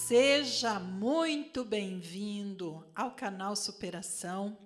Seja muito bem-vindo ao canal Superação,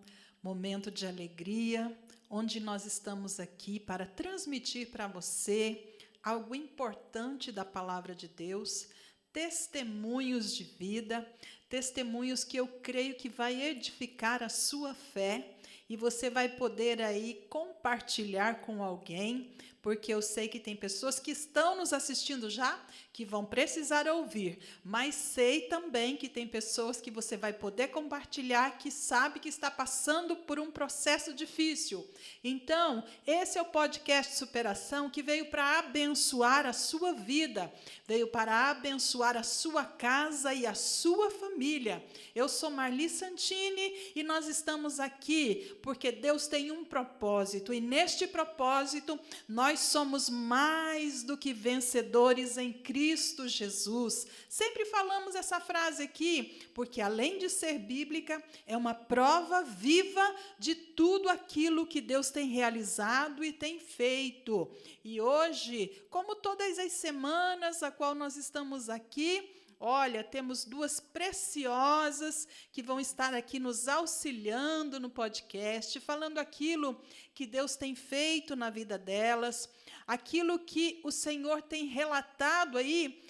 momento de alegria, onde nós estamos aqui para transmitir para você algo importante da palavra de Deus, testemunhos de vida, testemunhos que eu creio que vai edificar a sua fé e você vai poder aí compartilhar com alguém, porque eu sei que tem pessoas que estão nos assistindo já, que vão precisar ouvir, mas sei também que tem pessoas que você vai poder compartilhar, que sabe que está passando por um processo difícil. Então, esse é o podcast Superação que veio para abençoar a sua vida, veio para abençoar a sua casa e a sua família. Eu sou Marli Santini e nós estamos aqui porque Deus tem um propósito, e neste propósito nós somos mais do que vencedores em Cristo Jesus. Sempre falamos essa frase aqui, porque além de ser bíblica, é uma prova viva de tudo aquilo que Deus tem realizado e tem feito. E hoje, como todas as semanas a qual nós estamos aqui, olha, temos duas preciosas que vão estar aqui nos auxiliando no podcast, falando aquilo que Deus tem feito na vida delas, aquilo que o Senhor tem relatado aí,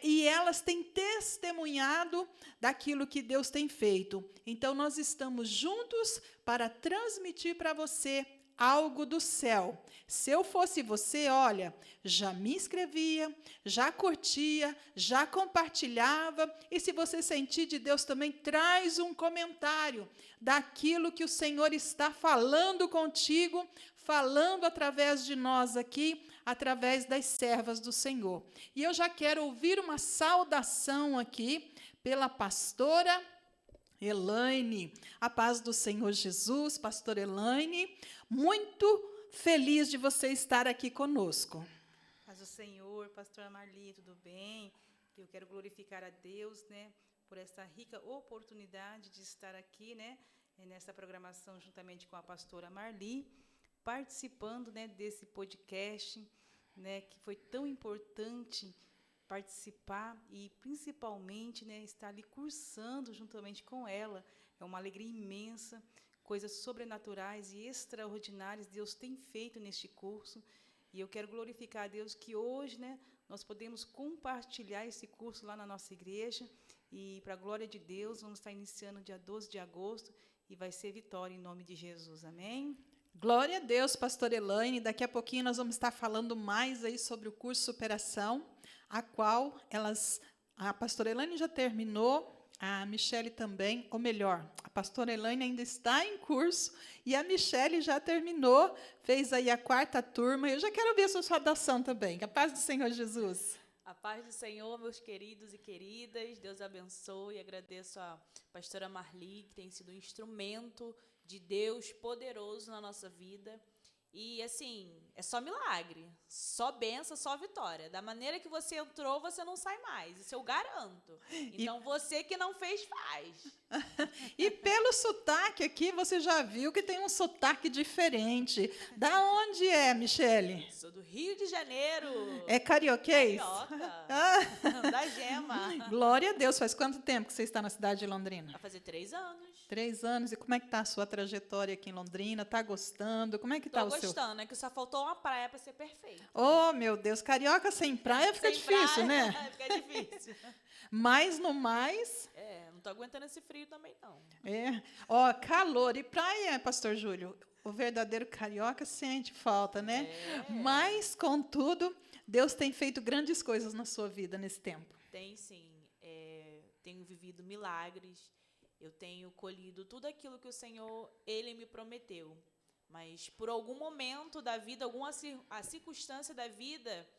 e elas têm testemunhado daquilo que Deus tem feito. Então, nós estamos juntos para transmitir para você algo do céu. Se eu fosse você, olha, já me inscrevia, já curtia, já compartilhava, e se você sentir de Deus também, traz um comentário daquilo que o Senhor está falando contigo, falando através de nós aqui, através das servas do Senhor. E eu já quero ouvir uma saudação aqui pela pastora Elaine. A paz do Senhor Jesus, pastora Elaine, muito feliz de você estar aqui conosco. Paz do Senhor, pastora Marli, tudo bem? Eu quero glorificar a Deus, né, por essa rica oportunidade de estar aqui, né, nessa programação juntamente com a pastora Marli, participando, né, desse podcast, né, que foi tão importante participar e principalmente, né, estar ali cursando juntamente com ela. É uma alegria imensa, coisas sobrenaturais e extraordinárias Deus tem feito neste curso. E eu quero glorificar a Deus que hoje, né, nós podemos compartilhar esse curso lá na nossa igreja. E, para a glória de Deus, vamos estar iniciando dia 12 de agosto e vai ser vitória em nome de Jesus. Amém? Glória a Deus, pastora Elaine. Daqui a pouquinho nós vamos estar falando mais aí sobre o curso Superação, a qual a pastora Elaine já terminou, a Michele também, ou melhor, a pastora Elaine ainda está em curso e a Michele já terminou, fez aí a 4ª turma. Eu já quero ver a sua saudação também. A paz do Senhor Jesus. A paz do Senhor, meus queridos e queridas, Deus abençoe. Agradeço a pastora Marli, que tem sido um instrumento de Deus poderoso na nossa vida. E, assim, é só milagre, só bênção, só vitória. Da maneira que você entrou, você não sai mais, isso eu garanto. Então, você que não fez, faz. E pelo sotaque aqui, você já viu que tem um sotaque diferente. Da onde é, Michele? Sou do Rio de Janeiro. É carioquês? Carioca. Da Gema. Glória a Deus. Faz quanto tempo que você está na cidade de Londrina? Vai fazer 3 anos. 3 anos. E como é que está a sua trajetória aqui em Londrina? Está gostando? Como é que está o seu... Tô gostando, é que só faltou uma praia para ser perfeito. Oh, meu Deus. Carioca sem praia fica Sem difícil, praia, né? Fica difícil. Mas no mais... Não tô aguentando esse frio também, não. Ó, calor. E praia, pastor Júlio? O verdadeiro carioca sente falta, né? Mas, contudo, Deus tem feito grandes coisas na sua vida nesse tempo. Tem, sim. Tenho vivido milagres. Eu tenho colhido tudo aquilo que o Senhor, Ele me prometeu. Mas, por algum momento da vida, a circunstância da vida,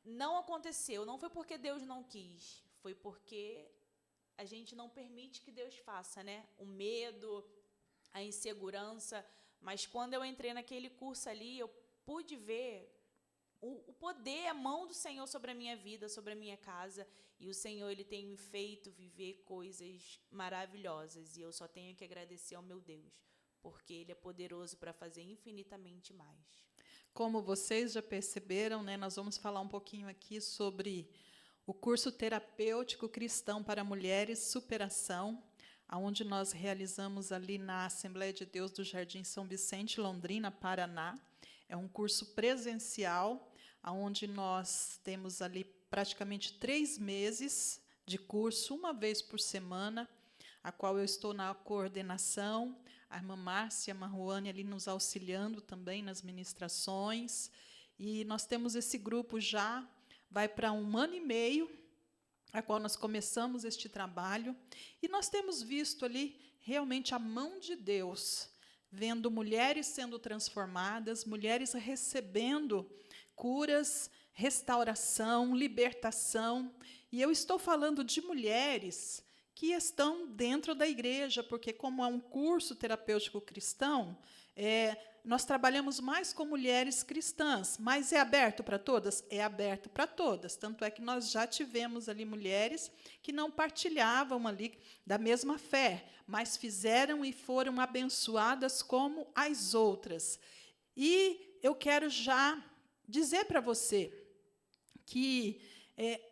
não aconteceu. Não foi porque Deus não quis. Foi porque a gente não permite que Deus faça, né? O medo, a insegurança. Mas, quando eu entrei naquele curso ali, eu pude ver o poder, a mão do Senhor sobre a minha vida, sobre a minha casa. E o Senhor, Ele tem me feito viver coisas maravilhosas. E eu só tenho que agradecer ao meu Deus, porque Ele é poderoso para fazer infinitamente mais. Como vocês já perceberam, né, nós vamos falar um pouquinho aqui sobre o curso terapêutico cristão para mulheres Superação, aonde nós realizamos ali na Assembleia de Deus do Jardim São Vicente, Londrina, Paraná. É um curso presencial, aonde nós temos ali praticamente 3 meses de curso, uma vez por semana, a qual eu estou na coordenação, a irmã Márcia Marruane ali nos auxiliando também nas ministrações, e nós temos esse grupo já, vai para 1 ano e meio, a qual nós começamos este trabalho, e nós temos visto ali realmente a mão de Deus, vendo mulheres sendo transformadas, mulheres recebendo curas, restauração, libertação, e eu estou falando de mulheres que estão dentro da igreja, porque como é um curso terapêutico cristão, nós trabalhamos mais com mulheres cristãs, mas é aberto para todas? É aberto para todas, tanto é que nós já tivemos ali mulheres que não partilhavam ali da mesma fé, mas fizeram e foram abençoadas como as outras. E eu quero já dizer para você que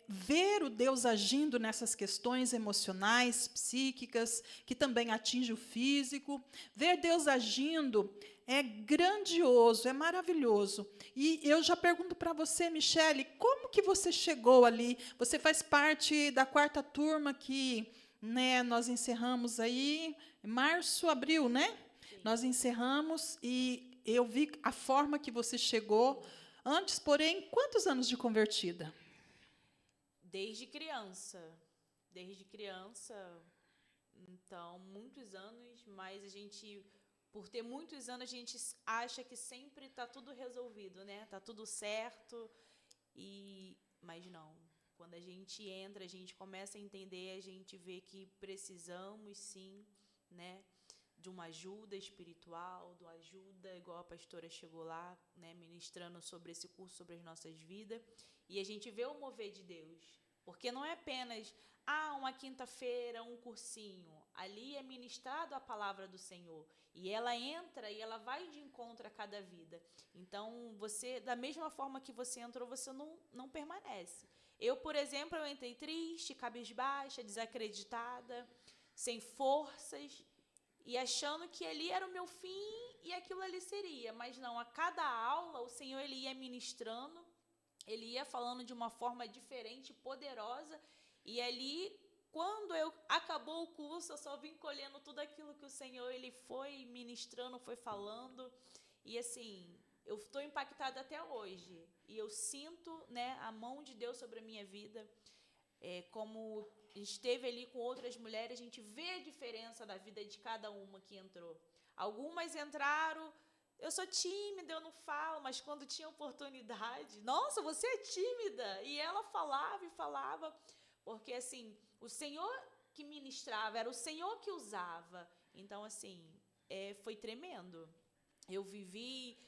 ver o Deus agindo nessas questões emocionais, psíquicas, que também atinge o físico, ver Deus agindo é grandioso, é maravilhoso. E eu já pergunto para você, Michele, como que você chegou ali? Você faz parte da 4ª turma que, né, nós encerramos aí, março, abril, né? Sim. Nós encerramos e eu vi a forma que você chegou. Antes, porém, quantos anos de convertida? Desde criança. Desde criança, então, muitos anos, mas a gente, por ter muitos anos, a gente acha que sempre está tudo resolvido, né? Está tudo certo, mas não. Quando a gente entra, a gente começa a entender, a gente vê que precisamos, sim, né, de uma ajuda espiritual, de uma ajuda, igual a pastora chegou lá, né, ministrando sobre esse curso, sobre as nossas vidas, e a gente vê o mover de Deus. Porque não é apenas, uma quinta-feira, um cursinho. Ali é ministrado a palavra do Senhor. E ela entra e ela vai de encontro a cada vida. Então, você, da mesma forma que você entrou, você não permanece. Eu, por exemplo, eu entrei triste, cabisbaixa, desacreditada, sem forças, e achando que ali era o meu fim e aquilo ali seria. Mas não, a cada aula, o Senhor ele ia ministrando, ele ia falando de uma forma diferente, poderosa, e ali, quando acabou o curso, eu só vim colhendo tudo aquilo que o Senhor ele foi ministrando, foi falando, e assim, eu estou impactada até hoje, e eu sinto, né, a mão de Deus sobre a minha vida, como a gente esteve ali com outras mulheres, a gente vê a diferença da vida de cada uma que entrou. Algumas entraram, eu sou tímida, eu não falo, mas quando tinha oportunidade, nossa, você é tímida, e ela falava e falava, porque assim, o Senhor que ministrava, era o Senhor que usava, então assim, foi tremendo. Eu vivi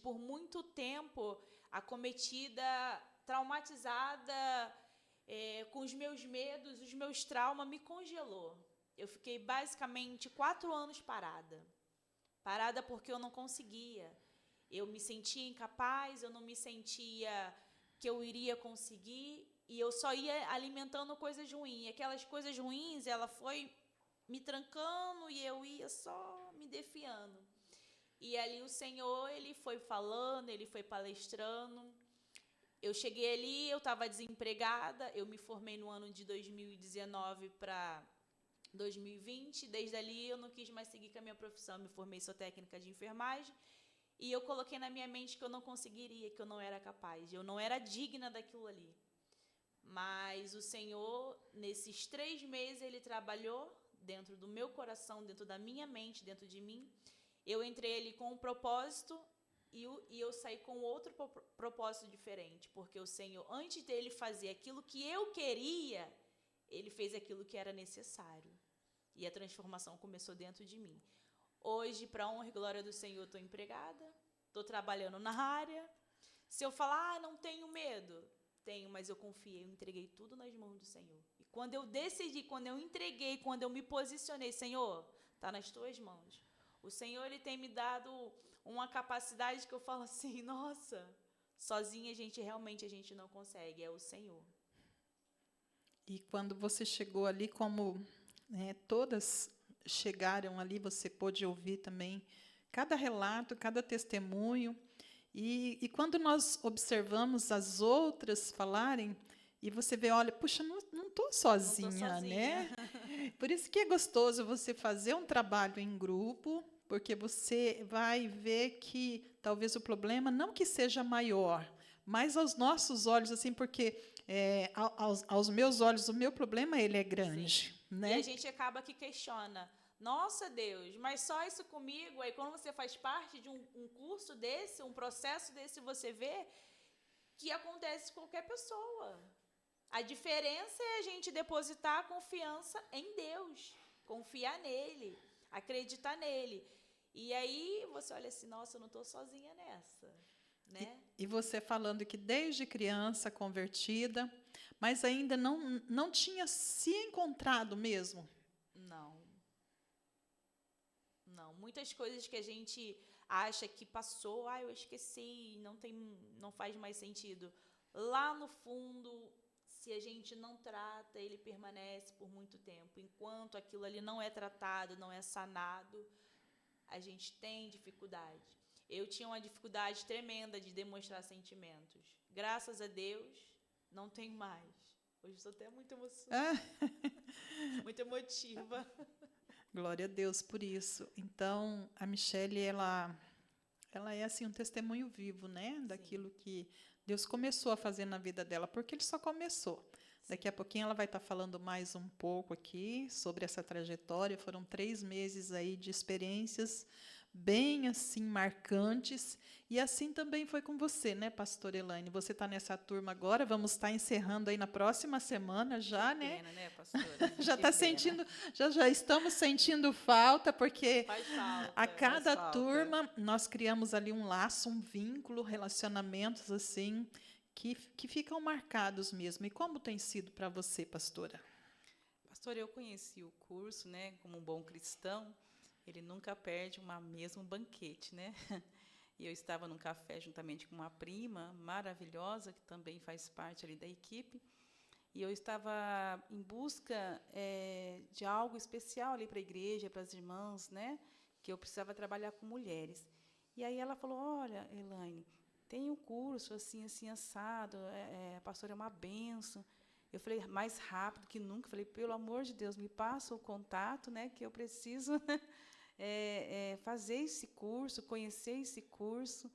por muito tempo, acometida, traumatizada, com os meus medos, os meus traumas, me congelou. Eu fiquei basicamente 4 anos parada porque eu não conseguia. Eu me sentia incapaz, eu não me sentia que eu iria conseguir, e eu só ia alimentando coisas ruins. E aquelas coisas ruins, ela foi me trancando e eu ia só me defiando. E ali o Senhor, ele foi falando, ele foi palestrando. Eu cheguei ali, eu estava desempregada, eu me formei no ano de 2019 para 2020, desde ali eu não quis mais seguir com a minha profissão, me formei, sou técnica de enfermagem, e eu coloquei na minha mente que eu não conseguiria, que eu não era capaz, eu não era digna daquilo ali. Mas o Senhor, nesses 3 meses, Ele trabalhou dentro do meu coração, dentro da minha mente, dentro de mim. Eu entrei ali com um propósito e eu saí com outro propósito diferente, porque o Senhor, antes dele fazer aquilo que eu queria, Ele fez aquilo que era necessário. E a transformação começou dentro de mim. Hoje, para a honra e glória do Senhor, estou empregada, estou trabalhando na área. Se eu falar, não tenho medo, tenho, mas eu confiei, eu entreguei tudo nas mãos do Senhor. E quando eu decidi, quando eu entreguei, quando eu me posicionei, Senhor, está nas tuas mãos. O Senhor, Ele tem me dado uma capacidade que eu falo assim, nossa, sozinha a gente não consegue, é o Senhor. E quando você chegou ali, como todas chegaram ali, você pôde ouvir também cada relato, cada testemunho. E quando nós observamos as outras falarem, e você vê, olha, puxa, não estou Não tô sozinha, sozinha. né? Por isso que é gostoso você fazer um trabalho em grupo, porque você vai ver que talvez o problema não que seja maior, mas aos nossos olhos, assim, porque aos meus olhos, o meu problema ele é Sim. grande, E a né? gente acaba que questiona. Nossa, Deus, mas só isso comigo? Aí quando você faz parte de um curso desse, um processo desse, você vê que acontece com qualquer pessoa. A diferença é a gente depositar a confiança em Deus, confiar nele, acreditar nele. E aí você olha assim, nossa, eu não estou sozinha nessa, né? E você falando que desde criança convertida, mas ainda não tinha se encontrado mesmo. Não, não. Muitas coisas que a gente acha que passou, eu esqueci, não faz mais sentido. Lá no fundo, se a gente não trata, ele permanece por muito tempo. Enquanto aquilo ali não é tratado, não é sanado, a gente tem dificuldade. Eu tinha uma dificuldade tremenda de demonstrar sentimentos. Graças a Deus, não tenho mais. Hoje estou até muito emocionada, muito emotiva. Glória a Deus por isso. Então, a Michele, ela é assim um testemunho vivo, né, Sim, daquilo que Deus começou a fazer na vida dela, porque Ele só começou. Daqui a sim. pouquinho ela vai estar falando mais um pouco aqui sobre essa trajetória. Foram 3 meses aí de experiências bem assim marcantes. E assim também foi com você, né, pastora Elaine? Você está nessa turma agora, vamos estar encerrando aí na próxima semana Que já, né? pena, né, pastora? Já Que está pena. sentindo, já estamos sentindo falta, porque Faz a falta. Faz cada falta. turma nós criamos ali um laço, um vínculo, relacionamentos assim que ficam marcados mesmo. E como tem sido para você, pastora? Pastor, eu conheci o curso, né, como um bom cristão, ele nunca perde uma mesmo banquete, né? E eu estava num café juntamente com uma prima maravilhosa, que também faz parte ali da equipe, e eu estava em busca de algo especial ali para a igreja, para as irmãs, né? Que eu precisava trabalhar com mulheres. E aí ela falou, olha, Elaine, tem um curso assim, assim, assado, a pastora é uma bênção. Eu falei, mais rápido que nunca, falei, pelo amor de Deus, me passa o contato, né, que eu preciso fazer esse curso, conhecer esse curso.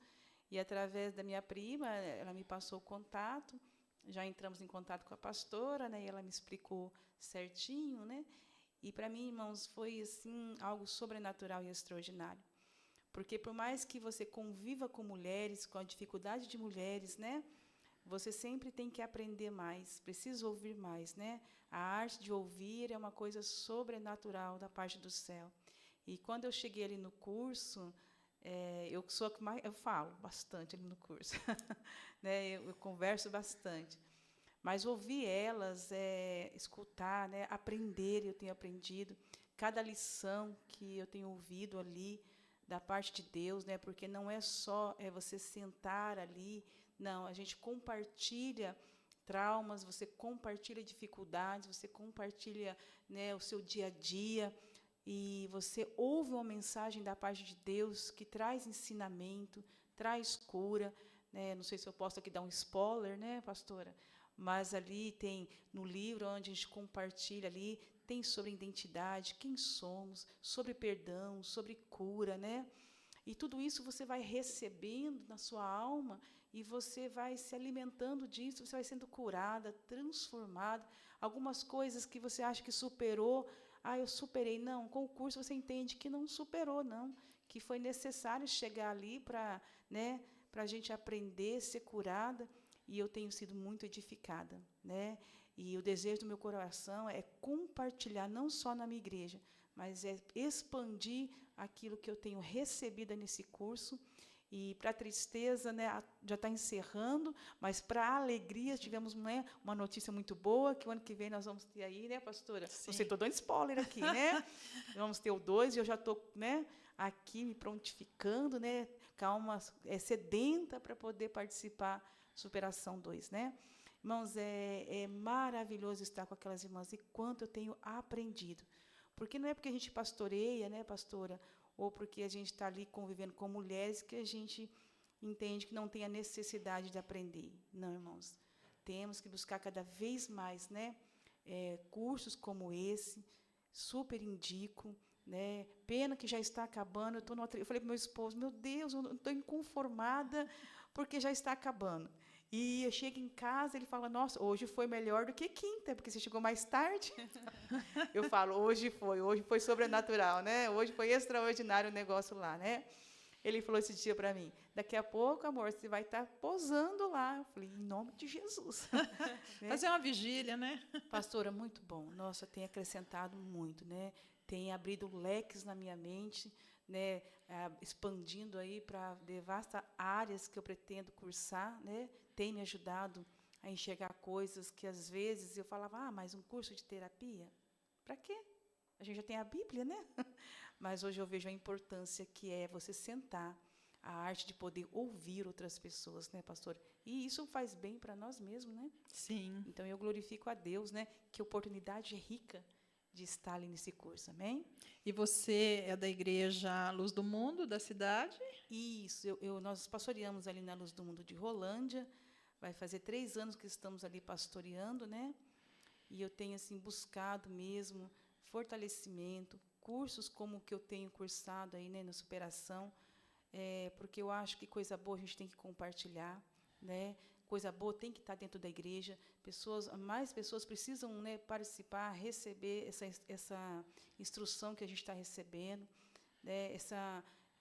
E, através da minha prima, ela me passou o contato, já entramos em contato com a pastora, né, e ela me explicou certinho, né, e, para mim, irmãos, foi assim algo sobrenatural e extraordinário. Porque, por mais que você conviva com mulheres, com a dificuldade de mulheres, né, você sempre tem que aprender mais, precisa ouvir mais, né? A arte de ouvir é uma coisa sobrenatural da parte do céu. E quando eu cheguei ali no curso, eu sou a que mais, eu falo bastante ali no curso, né? Eu converso bastante. Mas ouvir elas, escutar, né? Aprender, eu tenho aprendido. Cada lição que eu tenho ouvido ali da parte de Deus, né? Porque não é só você sentar ali. Não, a gente compartilha traumas, você compartilha dificuldades, você compartilha, né, o seu dia a dia, e você ouve uma mensagem da parte de Deus que traz ensinamento, traz cura, né? Não sei se eu posso aqui dar um spoiler, né, pastora? Mas ali tem, no livro onde a gente compartilha ali, tem sobre identidade, quem somos, sobre perdão, sobre cura, né? E tudo isso você vai recebendo na sua alma e você vai se alimentando disso, você vai sendo curada, transformada. Algumas coisas que você acha que superou, eu superei. Não, com o curso você entende que não superou, não. Que foi necessário chegar ali para, né, para a gente aprender, ser curada. E eu tenho sido muito edificada, né? E o desejo do meu coração é compartilhar, não só na minha igreja, mas é expandir aquilo que eu tenho recebido nesse curso. E, para a tristeza, né, já está encerrando, mas, para a alegria, tivemos, né, uma notícia muito boa, que o ano que vem nós vamos ter aí, né, pastora? Sim. Não sei, estou dando spoiler aqui, né? Vamos ter o 2, e eu já estou, né, aqui me prontificando, né, calma, sedenta para poder participar Superação 2, né? Irmãos, é maravilhoso estar com aquelas irmãs e quanto eu tenho aprendido. Porque não é porque a gente pastoreia, né, pastora, ou porque a gente está ali convivendo com mulheres que a gente entende que não tem a necessidade de aprender. Não, irmãos. Temos que buscar cada vez mais, né, cursos como esse, super indico, né? Pena que já está acabando. Eu falei para o meu esposo, meu Deus, eu estou inconformada porque já está acabando. E eu chego em casa, ele fala, nossa, hoje foi melhor do que quinta, porque você chegou mais tarde. Eu falo, hoje foi sobrenatural, né? Hoje foi extraordinário o negócio lá, né? Ele falou esse dia para mim, daqui a pouco, amor, você vai estar posando lá. Eu falei, em nome de Jesus. Né? Fazer uma vigília, né? Pastora, muito bom. Nossa, tem acrescentado muito, né? Tem abrido leques na minha mente, né? Expandindo aí para vastas áreas que eu pretendo cursar, né? Tem me ajudado a enxergar coisas que, às vezes, eu falava, mas um curso de terapia? Para quê? A gente já tem a Bíblia, né? Mas hoje eu vejo a importância que é você sentar, a arte de poder ouvir outras pessoas, né, pastor? E isso faz bem para nós mesmos, né? Sim. Então, eu glorifico a Deus, né? Que oportunidade rica de estar ali nesse curso, amém? E você é da igreja Luz do Mundo, da cidade? Isso, nós pastoreamos ali na Luz do Mundo de Rolândia, vai fazer 3 anos que estamos ali pastoreando, né? E eu tenho, assim, buscado mesmo fortalecimento, cursos como o que eu tenho cursado aí, né, na superação, porque eu acho que coisa boa a gente tem que compartilhar, né? Coisa boa tem que estar dentro da igreja. Mais pessoas precisam, né, participar, receber essa instrução que a gente está recebendo, né?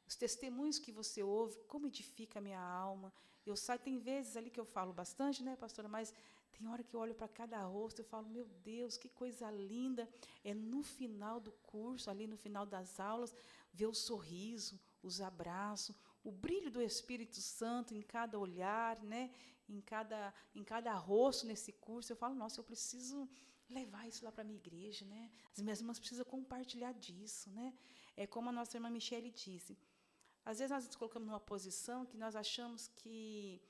Os testemunhos que você ouve, como edifica a minha alma. Tem vezes ali que eu falo bastante, né, pastora, mas tem hora que eu olho para cada rosto e falo, meu Deus, que coisa linda. É no final do curso, ali no final das aulas, ver o sorriso, os abraços, o brilho do Espírito Santo em cada olhar, né? em cada rosto nesse curso. Eu falo, nossa, eu preciso levar isso lá para a minha igreja. Né? As minhas irmãs precisam compartilhar disso. Né? É como a nossa irmã Michele disse. Às vezes nós nos colocamos numa posição que nós achamos que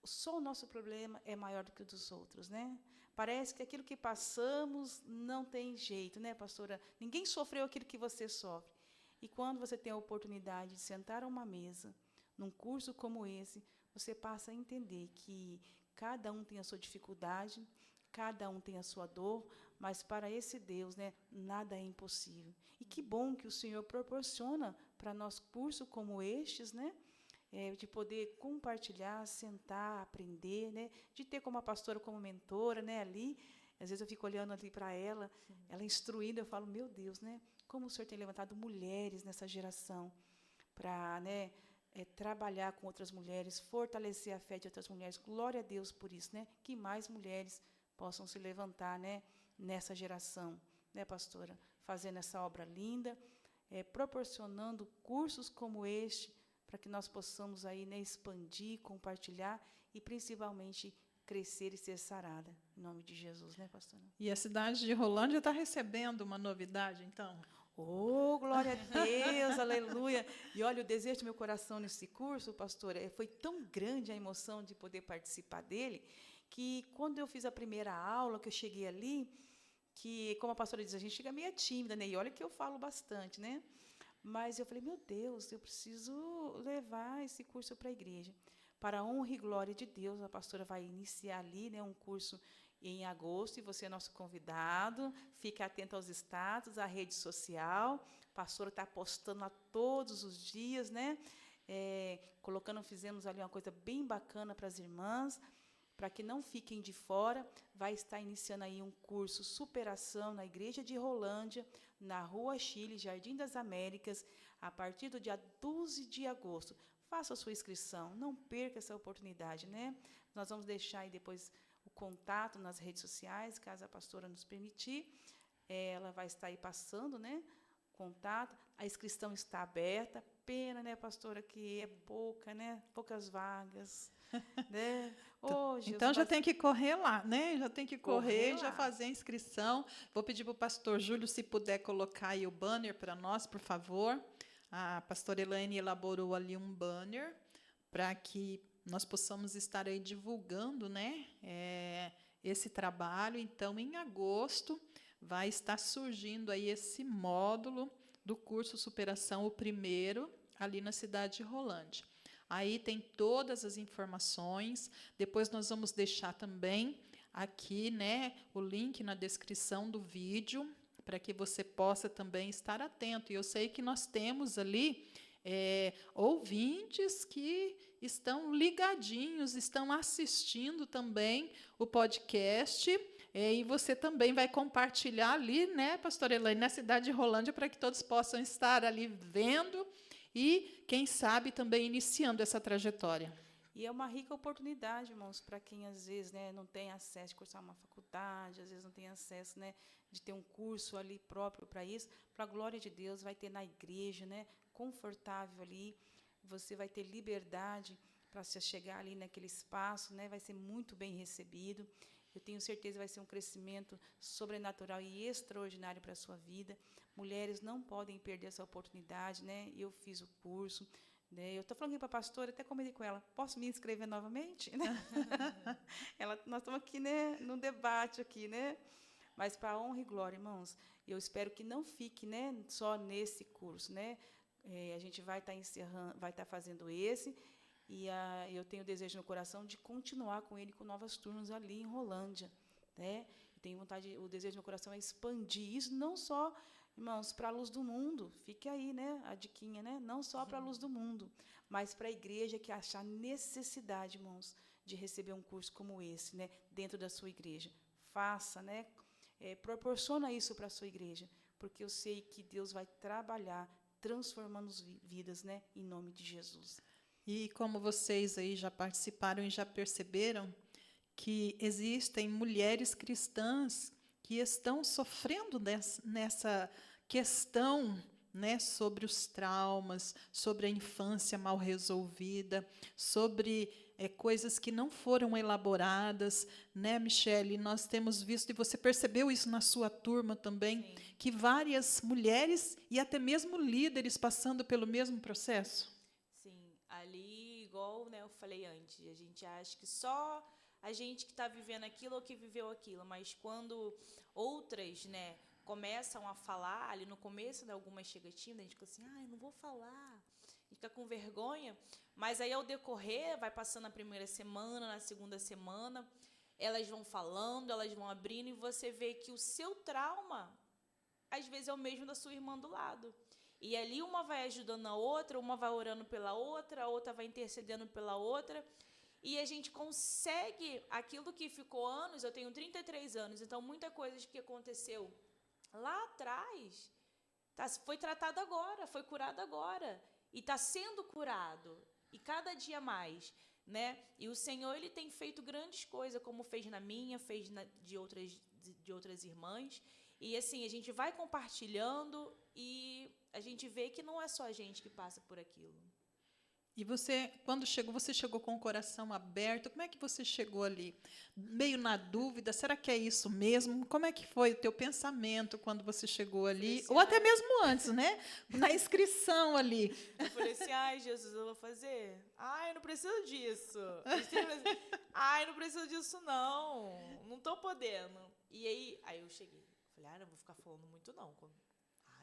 só o nosso problema é maior do que o dos outros, né? Parece que aquilo que passamos não tem jeito, né, pastora? Ninguém sofreu aquilo que você sofre. E quando você tem a oportunidade de sentar a uma mesa, num curso como esse, você passa a entender que cada um tem a sua dificuldade, cada um tem a sua dor, mas para esse Deus, né, nada é impossível. E que bom que o Senhor proporciona para nós cursos como estes, né? De poder compartilhar, sentar, aprender, né? De ter como a pastora, como mentora, né? Ali, às vezes eu fico olhando ali para ela, ela instruindo, eu falo, meu Deus, né? Como o Senhor tem levantado mulheres nessa geração para, né, trabalhar com outras mulheres, fortalecer a fé de outras mulheres. Glória a Deus por isso, né? Que mais mulheres possam se levantar, né? Nessa geração, né, pastora? Fazendo essa obra linda, proporcionando cursos como este, para que nós possamos aí, né, expandir, compartilhar e, principalmente, crescer e ser sarada. Em nome de Jesus, né, pastora? E a cidade de Rolândia está recebendo uma novidade, então? Oh, glória a Deus, aleluia! E olha, o desejo do meu coração nesse curso, pastora, foi tão grande a emoção de poder participar dele, que quando eu fiz a primeira aula, que eu cheguei ali, que, como a pastora diz, a gente chega meio tímida, né? E olha que eu falo bastante, né? Mas eu falei, meu Deus, eu preciso levar esse curso para a igreja. Para a honra e glória de Deus, a pastora vai iniciar ali, né, um curso em agosto, e você é nosso convidado. Fique atento aos status, à rede social. A pastora está postando lá todos os dias, né? Fizemos ali uma coisa bem bacana para as irmãs, para que não fiquem de fora. Vai estar iniciando aí um curso Superação na Igreja de Rolândia, na Rua Chile, Jardim das Américas, a partir do dia 12 de agosto. Faça a sua inscrição, não perca essa oportunidade, né? Nós vamos deixar aí depois o contato nas redes sociais, caso a pastora nos permitir. Ela vai estar aí passando, né? Contato. A inscrição está aberta. Pena, né, pastora, que é pouca, né? Poucas vagas. Né? Oh, Jesus, então já tem que correr lá, né? Já tem que correr já lá. fazer a inscrição. Vou pedir para o pastor Júlio, se puder colocar aí o banner para nós, por favor. A pastora Elaine elaborou ali um banner para que nós possamos estar aí divulgando, né, esse trabalho. Então, em agosto, vai estar surgindo aí esse módulo do curso Superação, o primeiro, ali na cidade de Rolândia. Aí tem todas as informações. Depois nós vamos deixar também aqui, né, o link na descrição do vídeo, para que você possa também estar atento. E eu sei que nós temos ali ouvintes que estão ligadinhos, estão assistindo também o podcast, e você também vai compartilhar ali, né, pastora Elaine, na cidade de Rolândia, para que todos possam estar ali vendo e, quem sabe, também iniciando essa trajetória. E é uma rica oportunidade, irmãos, para quem, às vezes, né, não tem acesso de cursar uma faculdade, às vezes não tem acesso, né, de ter um curso ali próprio para isso. Para a glória de Deus, vai ter na igreja, né, confortável ali. Você vai ter liberdade para se chegar ali naquele espaço, né, vai ser muito bem recebido. Eu tenho certeza que vai ser um crescimento sobrenatural e extraordinário para a sua vida. Mulheres não podem perder essa oportunidade, né? Eu fiz o curso, né? Eu estou falando aqui para a pastora, até comentei com ela, posso me inscrever novamente? Nós estamos aqui, né, num debate aqui, né? Mas para a honra e glória, irmãos, eu espero que não fique, né, só nesse curso, né? A gente vai estar encerrando, vai estar fazendo esse, e eu tenho desejo no coração de continuar com ele, com novas turmas ali em Rolândia, né? Eu tenho vontade, o desejo no meu coração é expandir isso, não só, irmãos, para a luz do mundo, fique aí, né, a diquinha, né? Não só para a luz do mundo, mas para a igreja que achar necessidade, irmãos, de receber um curso como esse, né, dentro da sua igreja. Faça, né? Proporciona isso para a sua igreja, porque eu sei que Deus vai trabalhar, transformando vidas, né, em nome de Jesus. E como vocês aí já participaram e já perceberam, que existem mulheres cristãs que estão sofrendo nessa questão, né, sobre os traumas, sobre a infância mal resolvida, sobre coisas que não foram elaboradas, né, Michele? Nós temos visto, e você percebeu isso na sua turma também, Sim. que várias mulheres e até mesmo líderes passando pelo mesmo processo. Sim, ali, igual, né, eu falei antes, a gente acha que só a gente que está vivendo aquilo ou que viveu aquilo, mas quando outras, né, começam a falar, ali no começo, né, algumas chegam tímidas, a gente fica assim, eu não vou falar, e fica com vergonha, mas aí ao decorrer, vai passando a primeira semana, na segunda semana, elas vão falando, elas vão abrindo, e você vê que o seu trauma, às vezes, é o mesmo da sua irmã do lado. E ali uma vai ajudando a outra, uma vai orando pela outra, a outra vai intercedendo pela outra, e a gente consegue aquilo que ficou anos. Eu tenho 33 anos, então muita coisa que aconteceu lá atrás foi tratado agora, foi curado agora, e está sendo curado, e cada dia mais, né? E o Senhor, ele tem feito grandes coisas, como fez na minha, fez de outras irmãs, e assim, a gente vai compartilhando e a gente vê que não é só a gente que passa por aquilo. E você, quando chegou, você chegou com o coração aberto? Como é que você chegou ali? Meio na dúvida, será que é isso mesmo? Como é que foi o teu pensamento quando você chegou ali? Ou até mesmo antes, né? Na inscrição ali. Eu falei assim, Jesus, eu vou fazer? Não preciso disso. Não preciso disso, não. Não estou podendo. E aí eu cheguei. Falei, não vou ficar falando muito, não.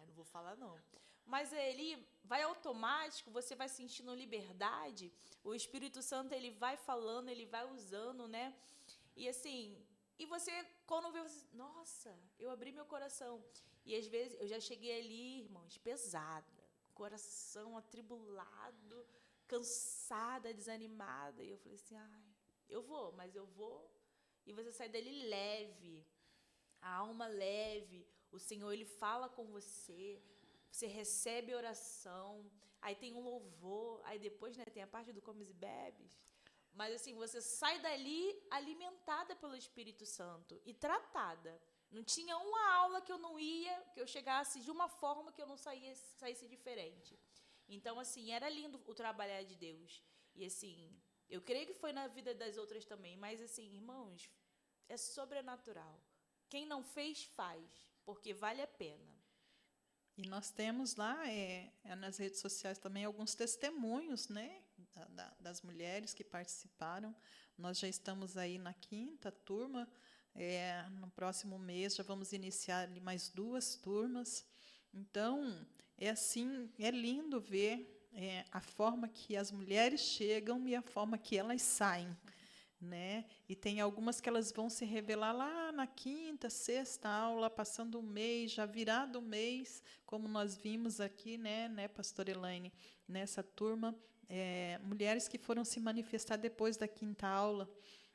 Não vou falar, não. Mas ele vai automático, você vai sentindo liberdade, o Espírito Santo, ele vai falando, ele vai usando, né? E assim, e você, quando vê, você, nossa, eu abri meu coração. E às vezes, eu já cheguei ali, irmãos, pesada, coração atribulado, cansada, desanimada. E eu falei assim, eu vou, mas eu vou. E você sai dali leve, a alma leve, o Senhor, ele fala com você, você recebe oração, aí tem um louvor, aí depois, né, tem a parte do comes e bebes, mas assim, você sai dali alimentada pelo Espírito Santo e tratada. Não tinha uma aula que eu não ia, que eu chegasse de uma forma que eu não saísse diferente. Então, assim, era lindo o trabalhar de Deus. E assim, eu creio que foi na vida das outras também, mas assim, irmãos, é sobrenatural. Quem não fez, faz, porque vale a pena. E nós temos lá, nas redes sociais também, alguns testemunhos, né? das mulheres que participaram. Nós já estamos aí na 5ª turma. No próximo mês já vamos iniciar ali mais 2 turmas. Então, é lindo ver a forma que as mulheres chegam e a forma que elas saem, né? E tem algumas que elas vão se revelar lá na 5ª, 6ª aula, passando um mês, já virado o mês, como nós vimos aqui, né, pastora Elaine, nessa turma, mulheres que foram se manifestar depois da 5ª aula,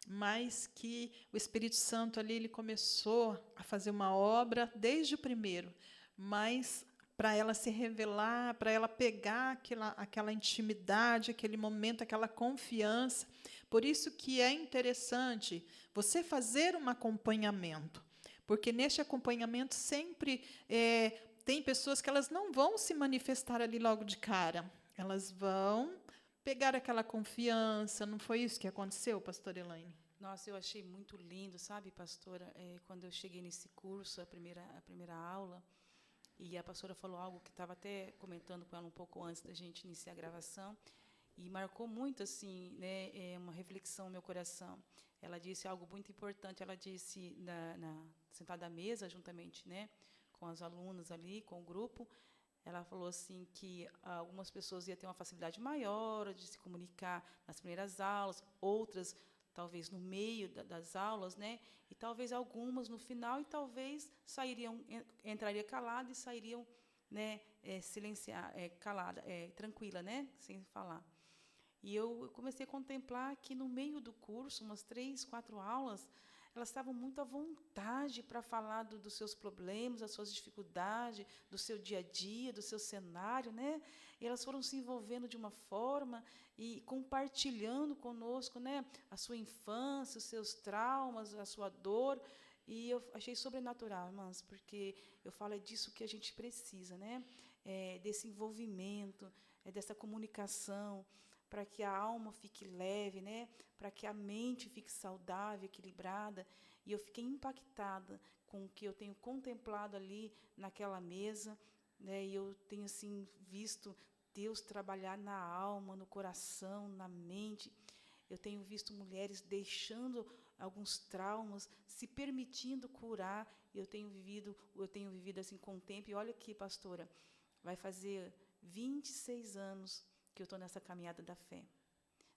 mas que o Espírito Santo ali ele começou a fazer uma obra desde o primeiro, mas para ela se revelar, para ela pegar aquela intimidade, aquele momento, aquela confiança. Por isso que é interessante você fazer um acompanhamento, porque neste acompanhamento sempre tem pessoas que elas não vão se manifestar ali logo de cara, elas vão pegar aquela confiança. Não foi isso que aconteceu, pastora Elaine? Nossa, eu achei muito lindo, sabe, pastora? Quando eu cheguei nesse curso, a primeira aula, e a pastora falou algo que estava até comentando com ela um pouco antes da gente iniciar a gravação, e marcou muito, assim, né, uma reflexão no meu coração. Ela disse algo muito importante. Ela disse, sentada à mesa, juntamente, né, com as alunas ali, com o grupo, ela falou assim que algumas pessoas iam ter uma facilidade maior de se comunicar nas primeiras aulas, outras talvez no meio das aulas, né? E talvez algumas no final, e talvez entraria calada e sairiam, né, calada, tranquila, né, sem falar. E eu comecei a contemplar que no meio do curso, umas 3, 4 aulas, elas estavam muito à vontade para falar dos seus problemas, das suas dificuldades, do seu dia a dia, do seu cenário, né? E elas foram se envolvendo de uma forma e compartilhando conosco, né, a sua infância, os seus traumas, a sua dor. E eu achei sobrenatural, irmãs, porque eu falo disso que a gente precisa, né? Desse envolvimento, dessa comunicação, para que a alma fique leve, né? Para que a mente fique saudável, equilibrada. E eu fiquei impactada com o que eu tenho contemplado ali naquela mesa, né? E eu tenho assim visto Deus trabalhar na alma, no coração, na mente. Eu tenho visto mulheres deixando alguns traumas, se permitindo curar. Eu tenho vivido assim com o tempo. E olha aqui, pastora, vai fazer 26 anos que eu estou nessa caminhada da fé,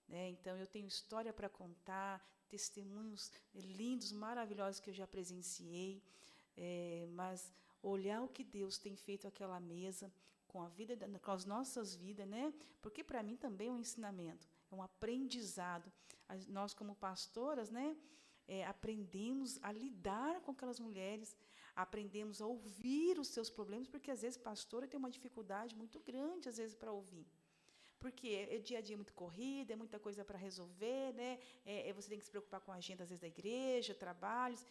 né? Então, eu tenho história para contar, testemunhos lindos, maravilhosos que eu já presenciei, mas olhar o que Deus tem feito àquela mesa, com as nossas vidas, né? Porque para mim também é um ensinamento, é um aprendizado. Nós, como pastoras, né, aprendemos a lidar com aquelas mulheres, aprendemos a ouvir os seus problemas, porque às vezes pastora tem uma dificuldade muito grande, às vezes, para ouvir. Porque é dia a dia muito corrida, é muita coisa para resolver, né? Você tem que se preocupar com a agenda, às vezes, da igreja, trabalhos,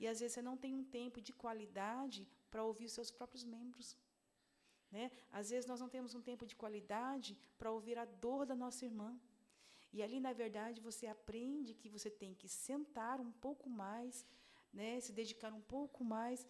e às vezes você não tem um tempo de qualidade para ouvir os seus próprios membros, né? Às vezes nós não temos um tempo de qualidade para ouvir a dor da nossa irmã. E ali, na verdade, você aprende que você tem que sentar um pouco mais, né? Se dedicar um pouco mais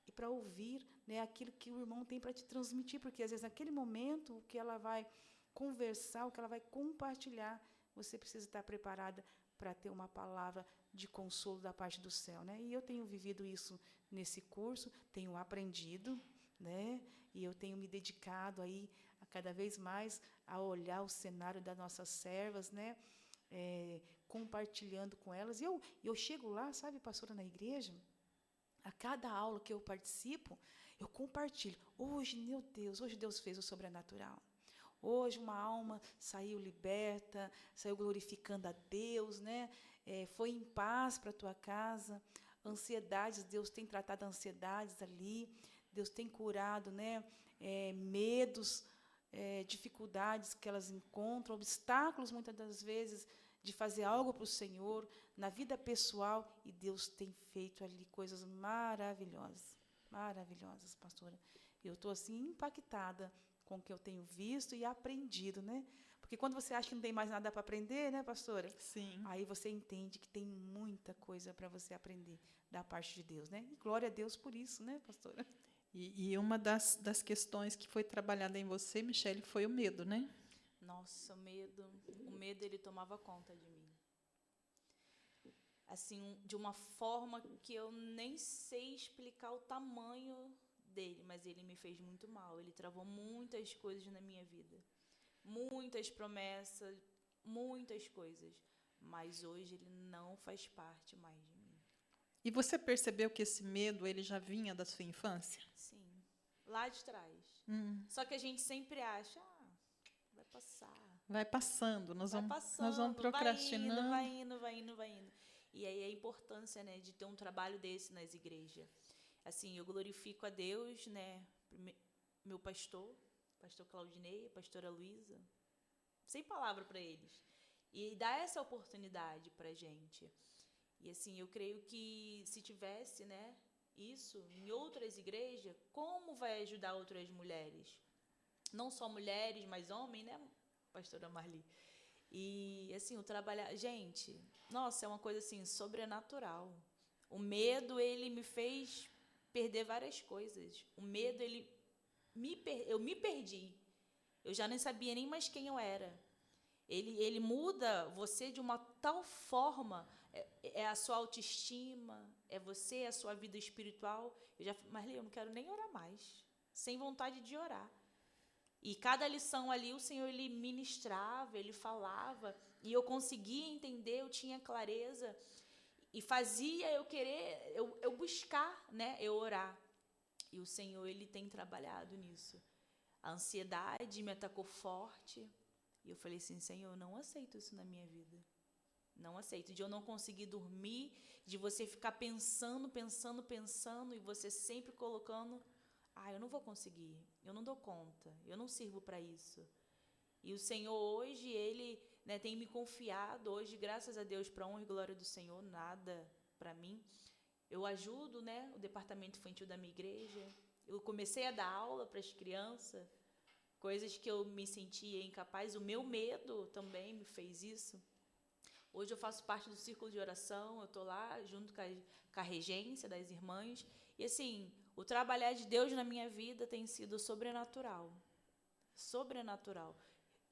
e para ouvir, né, aquilo que o irmão tem para te transmitir, porque às vezes naquele momento o que ela vai conversar, o que ela vai compartilhar, você precisa estar preparada para ter uma palavra de consolo da parte do céu, né? E eu tenho vivido isso nesse curso, tenho aprendido, né? E eu tenho me dedicado aí a cada vez mais a olhar o cenário das nossas servas, né? Compartilhando com elas. E eu chego lá, sabe, pastora, na igreja, a cada aula que eu participo, eu compartilho. Hoje, meu Deus, hoje Deus fez o sobrenatural. Hoje uma alma saiu liberta, saiu glorificando a Deus, né? Foi em paz para a tua casa. Ansiedades, Deus tem tratado ansiedades ali. Deus tem curado, né? Medos, dificuldades que elas encontram, obstáculos muitas das vezes de fazer algo para o Senhor na vida pessoal, e Deus tem feito ali coisas maravilhosas, maravilhosas, pastora. Eu estou assim impactada com o que eu tenho visto e aprendido, né? Porque quando você acha que não tem mais nada para aprender, né, pastora? Sim. Aí você entende que tem muita coisa para você aprender da parte de Deus, né? E glória a Deus por isso, né, pastora? E uma das questões que foi trabalhada em você, Michele, foi o medo, né? Nossa, o medo ele tomava conta de mim. Assim, de uma forma que eu nem sei explicar o tamanho dele, mas ele me fez muito mal. Ele travou muitas coisas na minha vida. Muitas promessas, muitas coisas. Mas hoje ele não faz parte mais de mim. E você percebeu que esse medo ele já vinha da sua infância? Sim, lá de trás. Só que a gente sempre acha, vai passar. Vai passando, nós Vai vamos passando, procrastinando. vai indo. E aí a importância, né, de ter um trabalho desse nas igrejas. Assim, eu glorifico a Deus, né, meu pastor Claudinei, a pastora Luísa, sem palavra para eles. E dá essa oportunidade para a gente. E assim, eu creio que se tivesse, né, isso em outras igrejas, como vai ajudar outras mulheres? Não só mulheres, mas homens, né, pastora Marli? E assim, o trabalhar... Gente, nossa, é uma coisa assim, sobrenatural. O medo, ele me fez perder várias coisas. O medo, eu me perdi. Eu já nem sabia nem mais quem eu era. Ele muda você de uma tal forma, é a sua autoestima, é você, é a sua vida espiritual. Marli, eu não quero nem orar mais, sem vontade de orar. E cada lição ali, o Senhor, ele ministrava, ele falava, e eu conseguia entender, eu tinha clareza, e fazia eu querer, eu buscar, né, eu orar. E o Senhor, ele tem trabalhado nisso. A ansiedade me atacou forte, e eu falei assim, Senhor, eu não aceito isso na minha vida. Não aceito. De eu não conseguir dormir, de você ficar pensando, e você sempre colocando, eu não vou conseguir, eu não dou conta, eu não sirvo para isso. E o Senhor hoje, ele, né, tem me confiado, hoje, graças a Deus, para a honra e glória do Senhor, nada para mim. Eu ajudo, né, o departamento infantil da minha igreja, eu comecei a dar aula para as crianças, coisas que eu me sentia incapaz, o meu medo também me fez isso. Hoje eu faço parte do círculo de oração, eu estou lá junto com a regência das irmãs, e assim, o trabalhar de Deus na minha vida tem sido sobrenatural. Sobrenatural.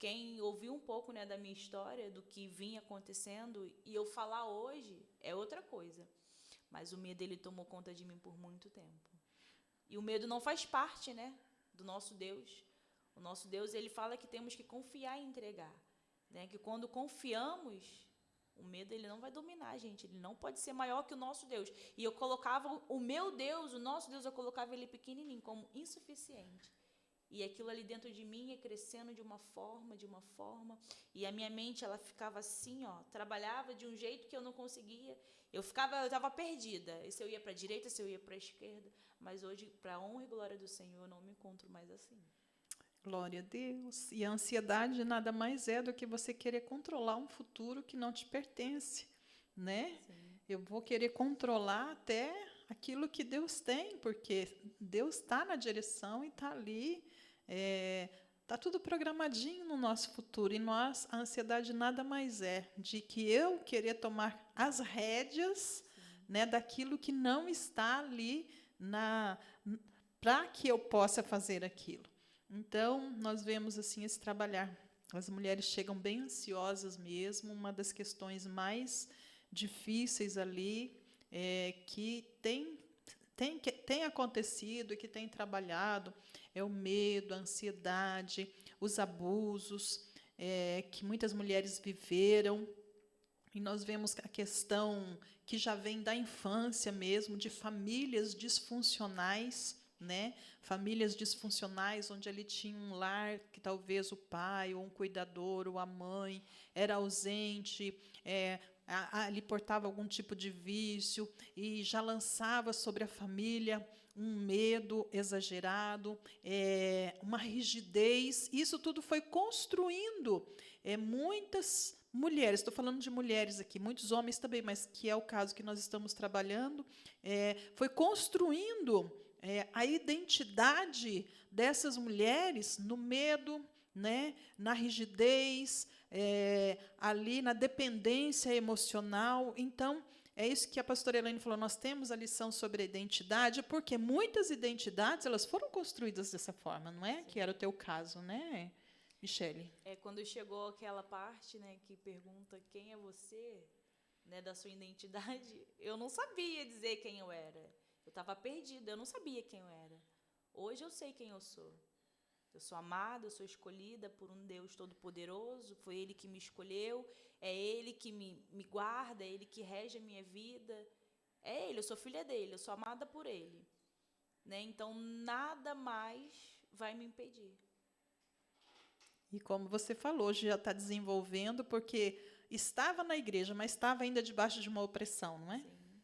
Quem ouviu um pouco, né, da minha história, do que vinha acontecendo, e eu falar hoje, é outra coisa. Mas o medo, ele tomou conta de mim por muito tempo. E o medo não faz parte, né, do nosso Deus. O nosso Deus, ele fala que temos que confiar e entregar. Né, que quando confiamos, o medo, ele não vai dominar a gente, ele não pode ser maior que o nosso Deus. E eu colocava o meu Deus, o nosso Deus, eu colocava ele pequenininho, como insuficiente. E aquilo ali dentro de mim ia crescendo de uma forma, e a minha mente, ela ficava assim, trabalhava de um jeito que eu não conseguia. Eu estava perdida, se eu ia para a direita, se eu ia para a esquerda, mas hoje, para a honra e glória do Senhor, eu não me encontro mais assim. Glória a Deus. E a ansiedade nada mais é do que você querer controlar um futuro que não te pertence, né? Sim. Eu vou querer controlar até aquilo que Deus tem, porque Deus está na direção e está ali, está tudo programadinho no nosso futuro. E nós, a ansiedade nada mais é de que eu querer tomar as rédeas, né, daquilo que não está ali para que eu possa fazer aquilo. Então, nós vemos assim esse trabalhar. As mulheres chegam bem ansiosas mesmo. Uma das questões mais difíceis ali que tem acontecido e que tem trabalhado é o medo, a ansiedade, os abusos que muitas mulheres viveram. E nós vemos a questão que já vem da infância mesmo, de famílias disfuncionais, né? Famílias disfuncionais onde ali tinha um lar que talvez o pai ou um cuidador ou a mãe era ausente, ali portava algum tipo de vício e já lançava sobre a família um medo exagerado, uma rigidez. Isso tudo foi construindo muitas mulheres, estou falando de mulheres aqui, muitos homens também, mas que é o caso que nós estamos trabalhando, foi construindo a identidade dessas mulheres no medo, né, na rigidez, ali na dependência emocional. Então, é isso que a pastora Elaine falou, nós temos a lição sobre a identidade, porque muitas identidades elas foram construídas dessa forma, não é? Sim. Que era o teu caso, né? Michele? Quando chegou aquela parte, né, que pergunta quem é você, né, da sua identidade, eu não sabia dizer quem eu era. Eu estava perdida, eu não sabia quem eu era. Hoje eu sei quem eu sou. Eu sou amada, eu sou escolhida por um Deus todo-poderoso, foi Ele que me escolheu, é Ele que me guarda, é Ele que rege a minha vida. É Ele, eu sou filha dEle, eu sou amada por Ele. Né? Então, nada mais vai me impedir. E como você falou, hoje já está desenvolvendo, porque estava na igreja, mas estava ainda debaixo de uma opressão, não é? Sim.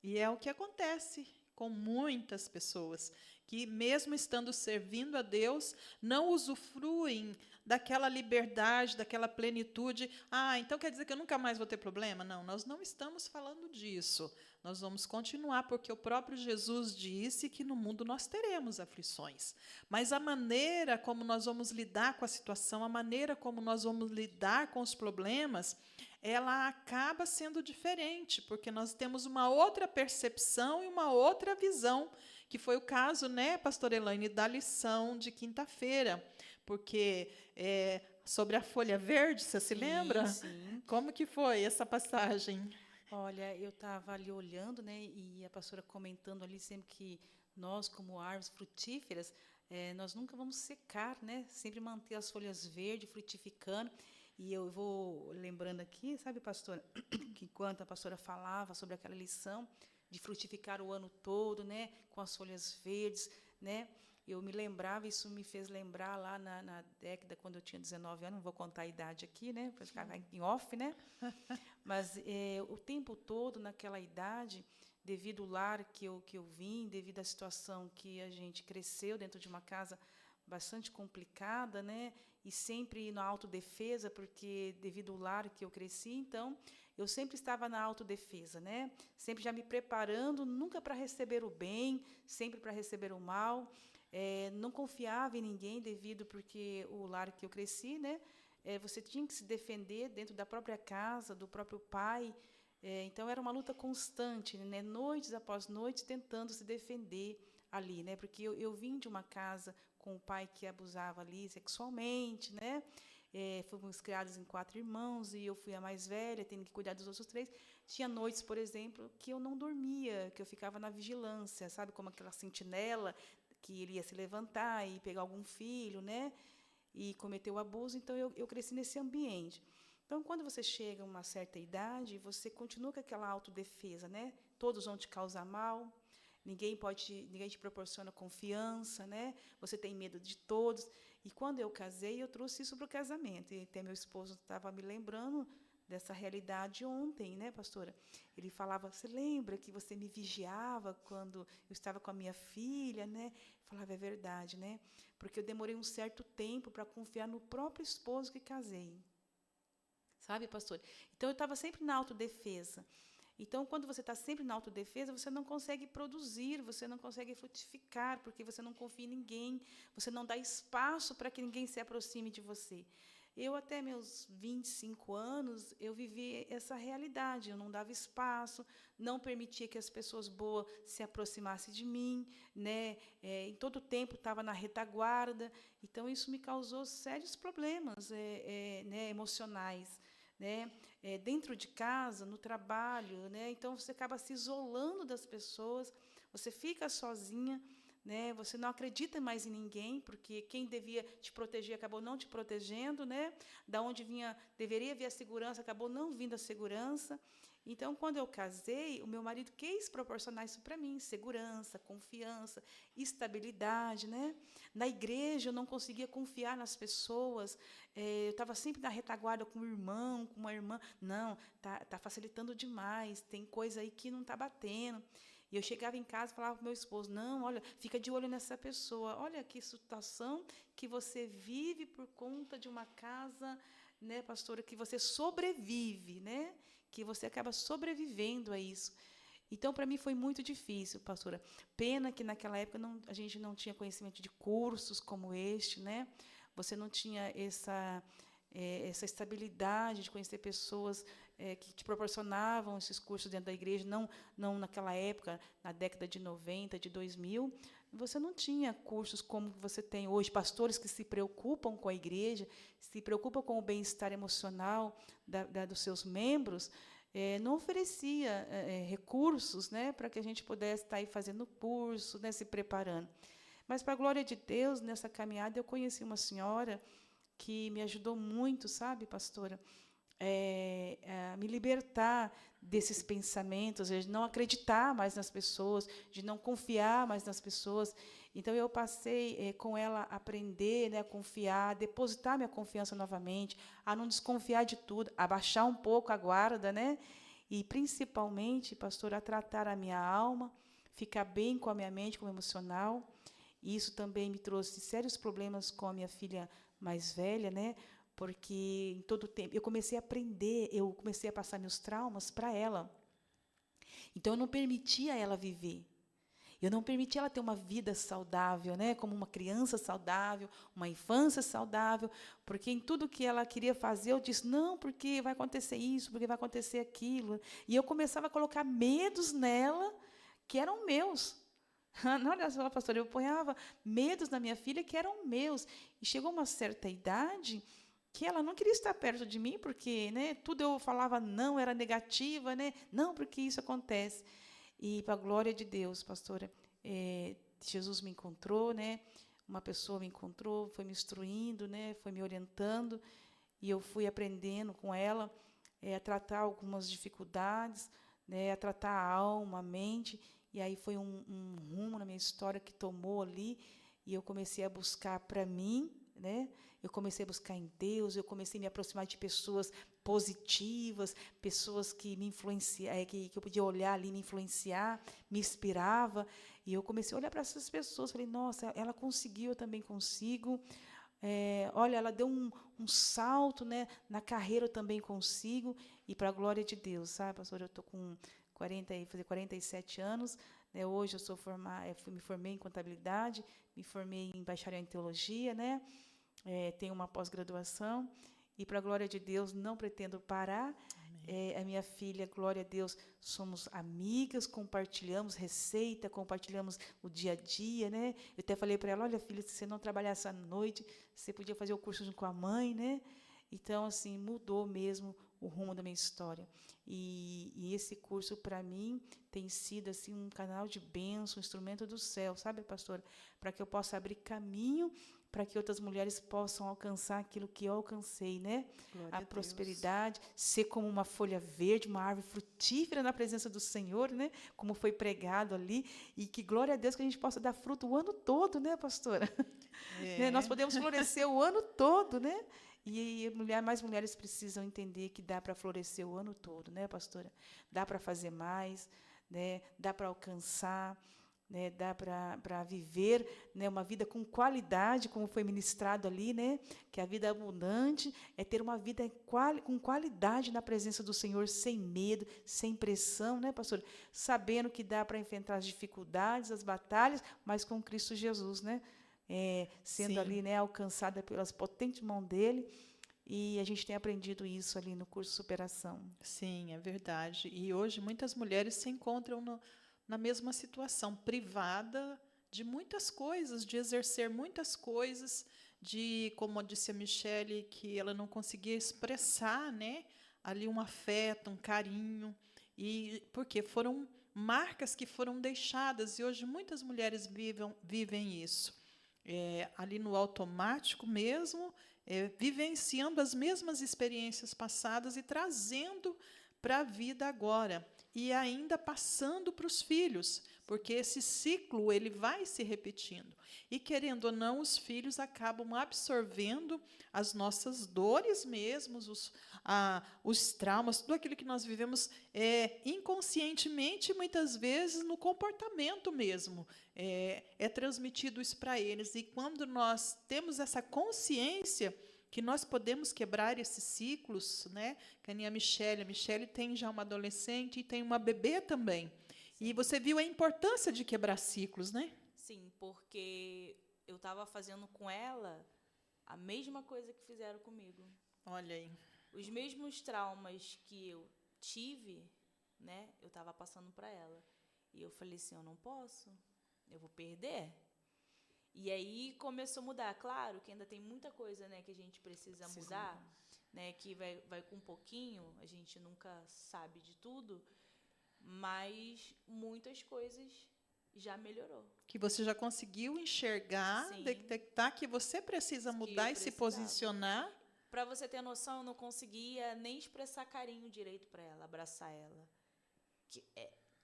E é o que acontece com muitas pessoas, que mesmo estando servindo a Deus, não usufruem daquela liberdade, daquela plenitude. Ah, então quer dizer que eu nunca mais vou ter problema? Não, nós não estamos falando disso. Nós vamos continuar, porque o próprio Jesus disse que no mundo nós teremos aflições. Mas a maneira como nós vamos lidar com a situação, a maneira como nós vamos lidar com os problemas, ela acaba sendo diferente, porque nós temos uma outra percepção e uma outra visão, que foi o caso, né, pastora Elaine, da lição de quinta-feira, porque sobre a folha verde, você se lembra? Sim. Como que foi essa passagem? Olha, eu estava ali olhando, né, e a pastora comentando ali sempre que nós, como árvores frutíferas, nós nunca vamos secar, né? Sempre manter as folhas verdes, frutificando. E eu vou lembrando aqui, sabe, pastora, que enquanto a pastora falava sobre aquela lição de frutificar o ano todo, né, com as folhas verdes, né? Eu me lembrava, isso me fez lembrar lá na década, quando eu tinha 19 anos, não vou contar a idade aqui, né, para ficar em off, né? Mas o tempo todo, naquela idade, devido ao lar que eu vim, devido à situação que a gente cresceu dentro de uma casa bastante complicada, né? E sempre na autodefesa, porque devido ao lar que eu cresci, então, eu sempre estava na autodefesa, né? Sempre já me preparando, nunca para receber o bem, sempre para receber o mal. Não confiava em ninguém devido porque o lar que eu cresci, né? Você tinha que se defender dentro da própria casa, do próprio pai. Então, era uma luta constante, né? Noites após noites, tentando se defender ali, né? Porque eu vim de uma casa com o pai que abusava ali sexualmente, né? Fomos criados em 4 irmãos e eu fui a mais velha, tendo que cuidar dos outros 3. Tinha noites, por exemplo, que eu não dormia, que eu ficava na vigilância, sabe? Como aquela sentinela que ele ia se levantar e pegar algum filho, né? E cometeu o abuso, então eu cresci nesse ambiente. Então, quando você chega a uma certa idade, você continua com aquela autodefesa, né? Todos vão te causar mal, ninguém te proporciona confiança, né? Você tem medo de todos. E quando eu casei, eu trouxe isso para o casamento. E até meu esposo estava me lembrando dessa realidade ontem, né, pastora? Ele falava: você lembra que você me vigiava quando eu estava com a minha filha, né? Eu falava: é verdade, né? Porque eu demorei um certo tempo para confiar no próprio esposo que casei. Sabe, pastor? Então, eu estava sempre na autodefesa. Então, quando você está sempre na autodefesa, você não consegue produzir, você não consegue frutificar, porque você não confia em ninguém, você não dá espaço para que ninguém se aproxime de você. Eu, até meus 25 anos, eu vivi essa realidade. Eu não dava espaço, não permitia que as pessoas boas se aproximassem de mim, né? Em todo tempo estava na retaguarda. Então, isso me causou sérios problemas né, emocionais, né? Dentro de casa, no trabalho, né? Então, você acaba se isolando das pessoas, você fica sozinha, né? Você não acredita mais em ninguém, porque quem devia te proteger acabou não te protegendo, né? Da onde deveria vir a segurança, acabou não vindo a segurança. Então, quando eu casei, o meu marido quis proporcionar isso para mim: segurança, confiança, estabilidade, né? Na igreja, eu não conseguia confiar nas pessoas. Eu estava sempre na retaguarda com um irmão, com uma irmã. Não, tá facilitando demais, tem coisa aí que não está batendo. E eu chegava em casa e falava para o meu esposo: não, olha, fica de olho nessa pessoa. Olha que situação que você vive por conta de uma casa, né, pastora, que você sobrevive, né? Que você acaba sobrevivendo a isso. Então, para mim, foi muito difícil, pastora. Pena que, naquela época, a gente não tinha conhecimento de cursos como este, né? Você não tinha essa estabilidade de conhecer pessoas que te proporcionavam esses cursos dentro da igreja, não naquela época, na década de 90, de 2000, você não tinha cursos como você tem hoje, pastores que se preocupam com a igreja, se preocupam com o bem-estar emocional dos seus membros, não oferecia recursos, né, para que a gente pudesse estar aí fazendo curso, né, se preparando. Mas, para a glória de Deus, nessa caminhada, eu conheci uma senhora que me ajudou muito, sabe, pastora, a me libertar desses pensamentos, de não acreditar mais nas pessoas, de não confiar mais nas pessoas. Então, eu passei com ela a aprender, né, a confiar, a depositar minha confiança novamente, a não desconfiar de tudo, a baixar um pouco a guarda, né, e, principalmente, pastor, a tratar a minha alma, ficar bem com a minha mente, com o emocional. E isso também me trouxe sérios problemas com a minha filha mais velha, né, porque em todo o tempo eu comecei a aprender, eu comecei a passar meus traumas para ela. Então, eu não permitia ela viver. Eu não permitia ela ter uma vida saudável, né, como uma criança saudável, uma infância saudável, porque em tudo que ela queria fazer, eu disse, não, porque vai acontecer isso, porque vai acontecer aquilo. E eu começava a colocar medos nela que eram meus. Olha só, pastora, eu ponhava medos na minha filha que eram meus. E chegou uma certa idade que ela não queria estar perto de mim, porque, né, tudo eu falava não, era negativa, né, não, porque isso acontece. E, para a glória de Deus, pastora, Jesus me encontrou, né, uma pessoa me encontrou, foi me instruindo, né, foi me orientando, e eu fui aprendendo com ela a tratar algumas dificuldades, né, a tratar a alma, a mente, e aí foi um rumo na minha história que tomou ali, e eu comecei a buscar para mim, né, eu comecei a buscar em Deus, eu comecei a me aproximar de pessoas positivas, pessoas que me influenciavam, que eu podia olhar ali, me influenciar, me inspirava, e eu comecei a olhar para essas pessoas, falei, nossa, ela conseguiu, eu também consigo. Olha, ela deu um salto, né, na carreira, eu também consigo, e para a glória de Deus, sabe, pastor, eu estou com 47 anos, né, hoje eu sou me formei em contabilidade, me formei em bacharel em teologia, né, tenho uma pós-graduação, e, para a glória de Deus, não pretendo parar. A minha filha, glória a Deus, somos amigas, compartilhamos receita, compartilhamos o dia a dia, né? Eu até falei para ela, olha, filha, se você não trabalhasse à noite, você podia fazer o curso junto com a mãe, né? Então, assim, mudou mesmo o rumo da minha história. E esse curso, para mim, tem sido assim um canal de bênção, um instrumento do céu, sabe, pastora? Para que eu possa abrir caminho para que outras mulheres possam alcançar aquilo que eu alcancei, né? A prosperidade, ser como uma folha verde, uma árvore frutífera na presença do Senhor, né? Como foi pregado ali, e que glória a Deus que a gente possa dar fruto o ano todo, né, pastora? Né? Nós podemos florescer o ano todo, né? E mais mulheres precisam entender que dá para florescer o ano todo, né, pastora? Dá para fazer mais, né? Dá para alcançar, né, dá para viver, né, uma vida com qualidade, como foi ministrado ali, né, que a vida abundante é ter uma vida com qualidade na presença do Senhor, sem medo, sem pressão, né, pastor? Sabendo que dá para enfrentar as dificuldades, as batalhas, mas com Cristo Jesus, né? Sendo Sim. ali, né, alcançada pelas potentes mãos dele, e a gente tem aprendido isso ali no curso Superação. Sim, é verdade. E hoje muitas mulheres se encontram na mesma situação, privada de muitas coisas, de exercer muitas coisas, de, como disse a Michele, que ela não conseguia expressar, né, ali um afeto, um carinho, e porque foram marcas que foram deixadas, e hoje muitas mulheres vivem isso. Ali no automático mesmo, vivenciando as mesmas experiências passadas e trazendo para a vida agora. E ainda passando para os filhos, porque esse ciclo ele vai se repetindo. E, querendo ou não, os filhos acabam absorvendo as nossas dores mesmo, os traumas, tudo aquilo que nós vivemos inconscientemente, muitas vezes no comportamento mesmo. É transmitido isso para eles. E quando nós temos essa consciência que nós podemos quebrar esses ciclos, né? Que nem a Michele tem já uma adolescente e tem uma bebê também. Sim. E você viu a importância de quebrar ciclos, né? Sim, porque eu estava fazendo com ela a mesma coisa que fizeram comigo. Olha aí. Os mesmos traumas que eu tive, né, eu estava passando para ela. E eu falei assim, eu não posso, eu vou perder. E aí começou a mudar. Claro que ainda tem muita coisa, né, que a gente precisa mudar, né, que vai com um pouquinho, a gente nunca sabe de tudo, mas muitas coisas já melhorou. Que você já conseguiu enxergar, Sim. detectar que você precisa mudar e se posicionar. Para você ter noção, eu não conseguia nem expressar carinho direito para ela, abraçar ela.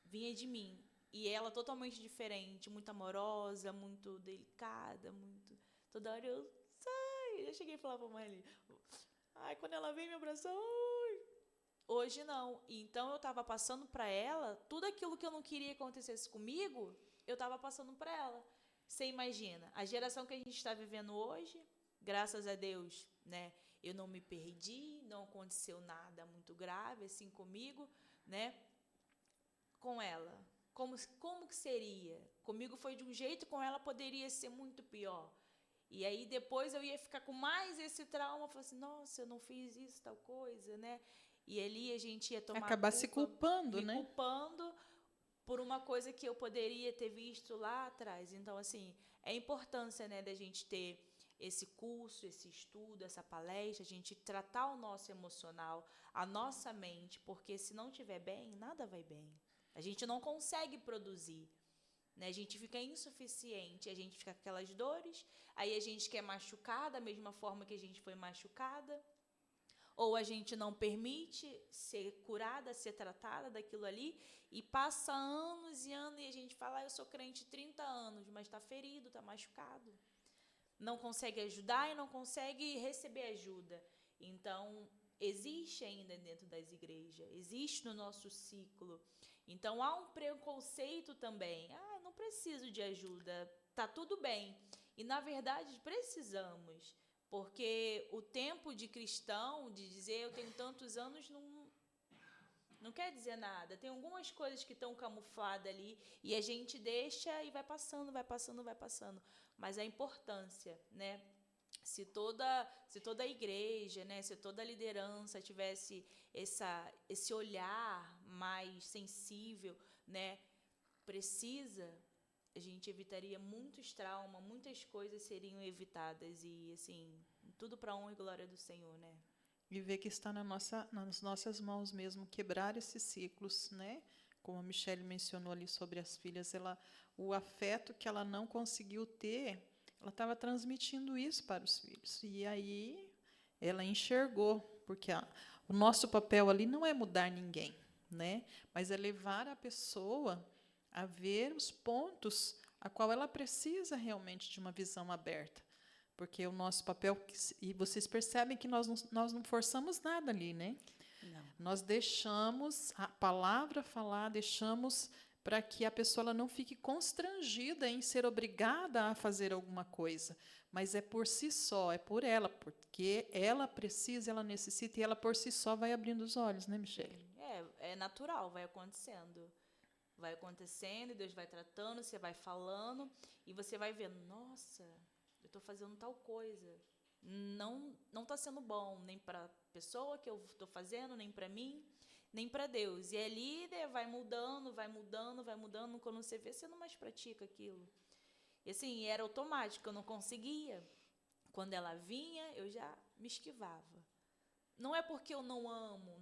Vinha de mim. E ela totalmente diferente, muito amorosa, muito delicada, muito... Toda hora eu cheguei a falar pra Marli, ai, quando ela vem me abraçar, ai. Hoje não. Então eu estava passando para ela, tudo aquilo que eu não queria que acontecesse comigo, eu estava passando para ela. Você imagina, a geração que a gente está vivendo hoje, graças a Deus, né? Eu não me perdi, não aconteceu nada muito grave assim comigo, né? Com ela. Como que seria? Comigo foi de um jeito, com ela poderia ser muito pior. E aí depois eu ia ficar com mais esse trauma, falar assim, nossa, eu não fiz isso, tal coisa, né? E ali a gente ia tomar acabar culpa, se culpando, né? Me culpando por uma coisa que eu poderia ter visto lá atrás. Então, assim, é a importância, né, da gente ter esse curso, esse estudo, essa palestra, a gente tratar o nosso emocional, a nossa mente, porque se não estiver bem, nada vai bem. A gente não consegue produzir, né? A gente fica insuficiente, a gente fica com aquelas dores, aí a gente quer machucar da mesma forma que a gente foi machucada, ou a gente não permite ser curada, ser tratada daquilo ali, e passa anos e anos e a gente fala, eu sou crente 30 anos, mas está ferido, está machucado. Não consegue ajudar e não consegue receber ajuda. Então, existe ainda dentro das igrejas, existe no nosso ciclo. Então, há um preconceito também. Ah, não preciso de ajuda, tá tudo bem. E, na verdade, precisamos, porque o tempo de cristão, de dizer eu tenho tantos anos, não quer dizer nada. Tem algumas coisas que estão camufladas ali e a gente deixa e vai passando, vai passando, vai passando. Mas a importância, né? Se toda a igreja, né, se toda a liderança tivesse esse olhar mais sensível, né, a gente evitaria muitos traumas, muitas coisas seriam evitadas e, assim, tudo para a honra e glória do Senhor, né? E ver que está nas nossas mãos mesmo quebrar esses ciclos, né? Como a Michelle mencionou ali sobre as filhas, o afeto que ela não conseguiu ter, ela estava transmitindo isso para os filhos. E aí ela enxergou, porque o nosso papel ali não é mudar ninguém, né? Mas é levar a pessoa a ver os pontos a qual ela precisa realmente de uma visão aberta. Porque o nosso papel, e vocês percebem que nós não forçamos nada ali, né? Não. Nós deixamos a palavra falar, deixamos para que a pessoa ela não fique constrangida em ser obrigada a fazer alguma coisa, mas é por si só, é por ela, porque ela precisa, ela necessita, e ela por si só vai abrindo os olhos, né, Michelle? É natural, vai acontecendo. Vai acontecendo, Deus vai tratando, você vai falando, e você vai vendo, nossa, eu estou fazendo tal coisa. Não está sendo bom, nem para a pessoa que eu estou fazendo, nem para mim, nem para Deus. E ali vai mudando, vai mudando, vai mudando. Quando você vê, você não mais pratica aquilo. E assim, era automático, eu não conseguia. Quando ela vinha, eu já me esquivava. Não é porque eu não amo,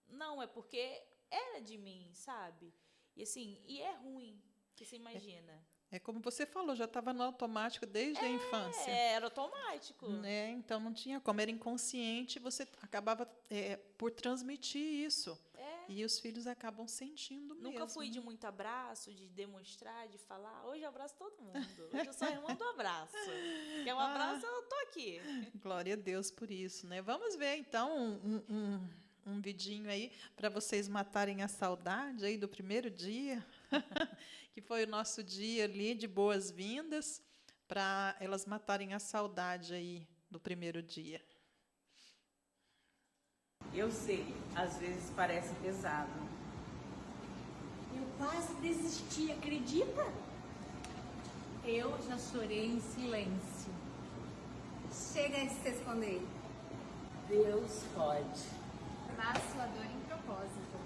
não, é porque era de mim, sabe? E assim, e é ruim, que você imagina. É como você falou, já estava no automático desde a infância. Era automático. Né? Então, não tinha como, era inconsciente, você acabava por transmitir isso. E os filhos acabam sentindo mesmo. Nunca fui de muito abraço, de demonstrar, de falar. Hoje eu abraço todo mundo. Hoje eu sou a irmã do abraço. Quer um abraço, eu tô aqui. Glória a Deus por isso, né? Vamos ver, então, um vidinho aí para vocês matarem a saudade aí do primeiro dia, que foi o nosso dia ali de boas-vindas, para elas matarem a saudade aí do primeiro dia. Eu sei, às vezes parece pesado. Eu quase desisti, acredita? Eu já chorei em silêncio. Chega de se esconder. Deus pode. Transformar a sua dor em propósito.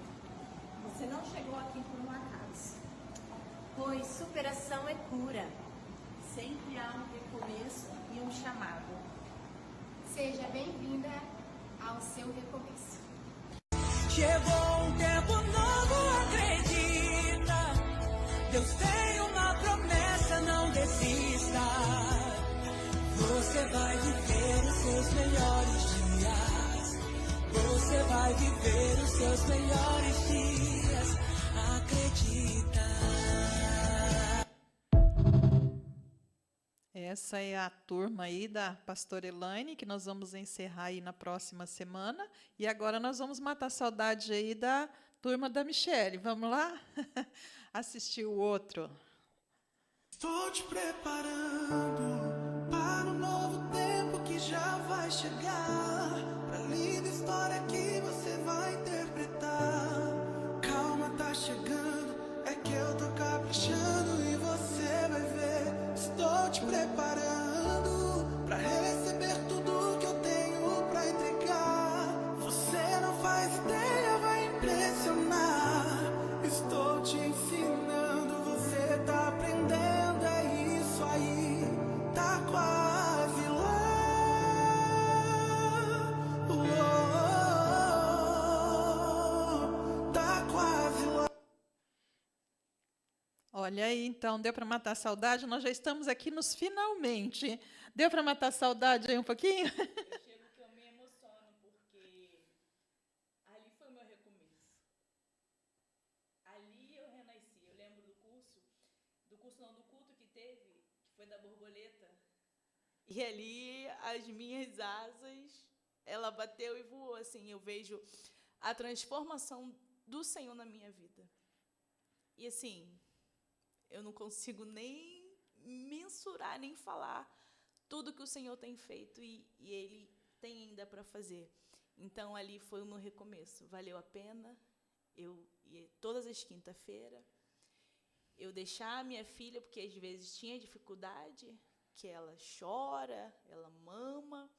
Você não chegou aqui por um acaso. Pois superação é cura. Sempre há um recomeço e um chamado. Seja bem-vinda ao seu recomeço. Chegou um tempo novo, acredita. Deus tem uma promessa, não desista. Você vai viver os seus melhores dias. Você vai viver os seus melhores dias. Acredita. Essa é a turma aí da pastora Elaine, que nós vamos encerrar aí na próxima semana. E agora nós vamos matar a saudade aí da turma da Michele. Vamos lá? Assistir o outro. Estou te preparando para um novo tempo que já vai chegar. Pra linda história que você vai interpretar. Calma, tá chegando, é que eu tô caprichando e você vai ver. Estou te preparando pra receber tudo que eu tenho pra entregar. Você não faz ideia, vai impressionar. Estou te ensinando, você tá aprendendo, é isso aí, tá quase lá. Tá quase lá. Olha aí, então, deu para matar a saudade? Nós já estamos aqui nos finalmente. Deu para matar a saudade aí um pouquinho? Eu chego que eu me emociono, porque ali foi o meu recomeço. Ali eu renasci. Eu lembro do culto que teve, que foi da borboleta. E ali as minhas asas, ela bateu e voou, assim. Eu vejo a transformação do Senhor na minha vida. E assim, eu não consigo nem mensurar, nem falar tudo que o Senhor tem feito e Ele tem ainda para fazer. Então, ali foi o meu recomeço. Valeu a pena. Eu ia todas as quinta-feiras. Eu deixar a minha filha, porque às vezes tinha dificuldade, que ela chora, ela mama,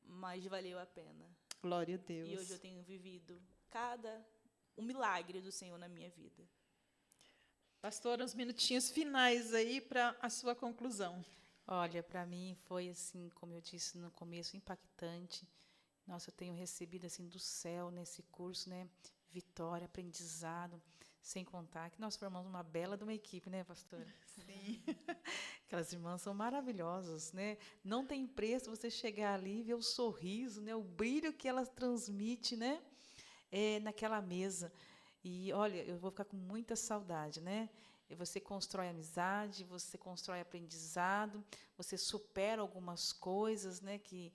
mas valeu a pena. Glória a Deus. E hoje eu tenho vivido um milagre do Senhor na minha vida. Pastora, uns minutinhos finais aí para a sua conclusão. Olha, para mim foi assim, como eu disse no começo, impactante. Nossa, eu tenho recebido assim do céu nesse curso, né? Vitória, aprendizado, sem contar que nós formamos uma bela de uma equipe, né, pastora? Sim. Aquelas irmãs são maravilhosas, né? Não tem preço você chegar ali e ver o sorriso, né? O brilho que elas transmitem, né? Naquela mesa. E, olha, eu vou ficar com muita saudade, né? E você constrói amizade, você constrói aprendizado, você supera algumas coisas, né? Que,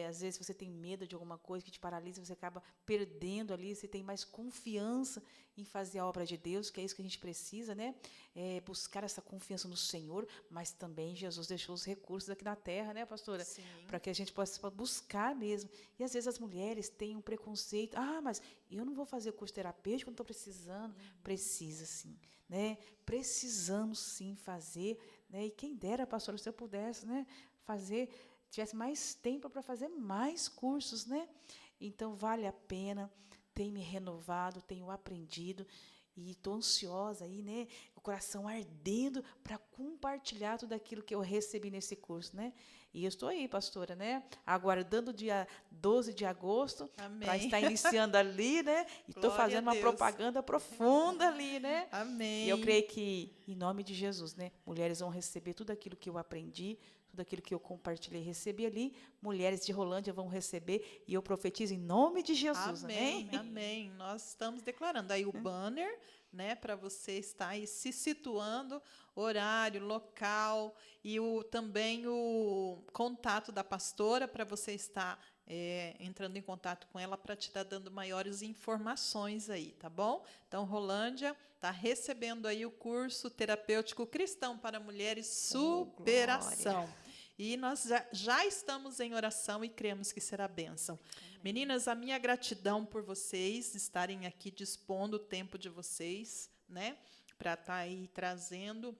às vezes, você tem medo de alguma coisa que te paralisa, você acaba perdendo ali, você tem mais confiança em fazer a obra de Deus, que é isso que a gente precisa, né? Buscar essa confiança no Senhor, mas também Jesus deixou os recursos aqui na terra, né, pastora? Sim. Para que a gente possa buscar mesmo. E, às vezes, as mulheres têm um preconceito. Ah, mas eu não vou fazer o curso terapêutico, não estou precisando. Precisa, sim. Né? Precisamos, sim, fazer. Né? E quem dera, pastora, se eu pudesse, né, tivesse mais tempo para fazer mais cursos, né? Então, vale a pena. Tenho me renovado, tenho aprendido e estou ansiosa aí, né? O coração ardendo para compartilhar tudo aquilo que eu recebi nesse curso, né? E eu estou aí, pastora, né? Aguardando o dia 12 de agosto para estar iniciando ali, né? E estou fazendo uma propaganda profunda ali, né? Amém. E eu creio que, em nome de Jesus, né? Mulheres vão receber tudo aquilo que eu aprendi, tudo aquilo que eu compartilhei, recebi ali. Mulheres de Rolândia vão receber e eu profetizo em nome de Jesus. Amém, amém. Nós estamos declarando aí o banner, né, para você estar aí se situando, horário, local e também o contato da pastora para você estar entrando em contato com ela para te estar dando maiores informações aí, tá bom? Então, Rolândia está recebendo aí o curso terapêutico cristão para mulheres superação. E nós já estamos em oração e cremos que será bênção. Amém. Meninas, a minha gratidão por vocês estarem aqui dispondo o tempo de vocês, né, para estar aí trazendo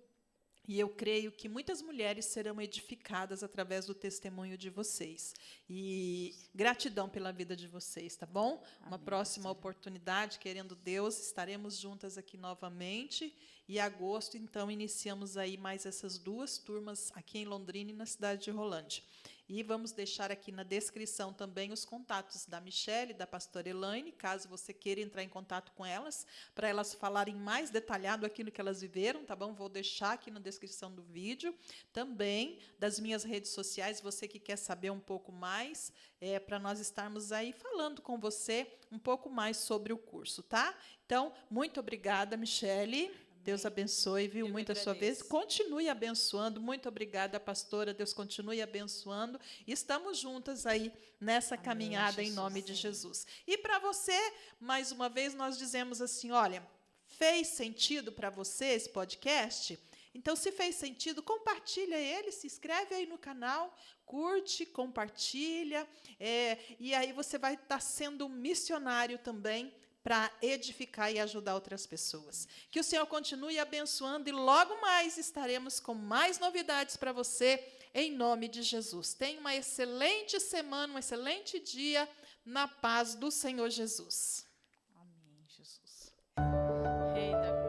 E eu creio que muitas mulheres serão edificadas através do testemunho de vocês. E gratidão pela vida de vocês, tá bom? Uma próxima oportunidade, querendo Deus, estaremos juntas aqui novamente. E agosto, então, iniciamos aí mais essas 2 turmas aqui em Londrina e na cidade de Rolândia. E vamos deixar aqui na descrição também os contatos da Michele e da pastora Elaine, caso você queira entrar em contato com elas, para elas falarem mais detalhado aquilo que elas viveram, tá bom? Vou deixar aqui na descrição do vídeo. Também das minhas redes sociais, você que quer saber um pouco mais, para nós estarmos aí falando com você um pouco mais sobre o curso, tá? Então, muito obrigada, Michele. Deus abençoe, viu? Eu Muito a que sua vez. agradeço. Continue abençoando. Muito obrigada, pastora. Deus continue abençoando. E estamos juntas aí nessa caminhada em nome de Jesus. E para você, mais uma vez, nós dizemos assim, olha, fez sentido para você esse podcast? Então, se fez sentido, compartilha ele, se inscreve aí no canal, curte, compartilha, e aí você vai estar sendo um missionário também para edificar e ajudar outras pessoas. Que o Senhor continue abençoando e logo mais estaremos com mais novidades para você, em nome de Jesus. Tenha uma excelente semana, um excelente dia, na paz do Senhor Jesus. Amém, Jesus. Eita,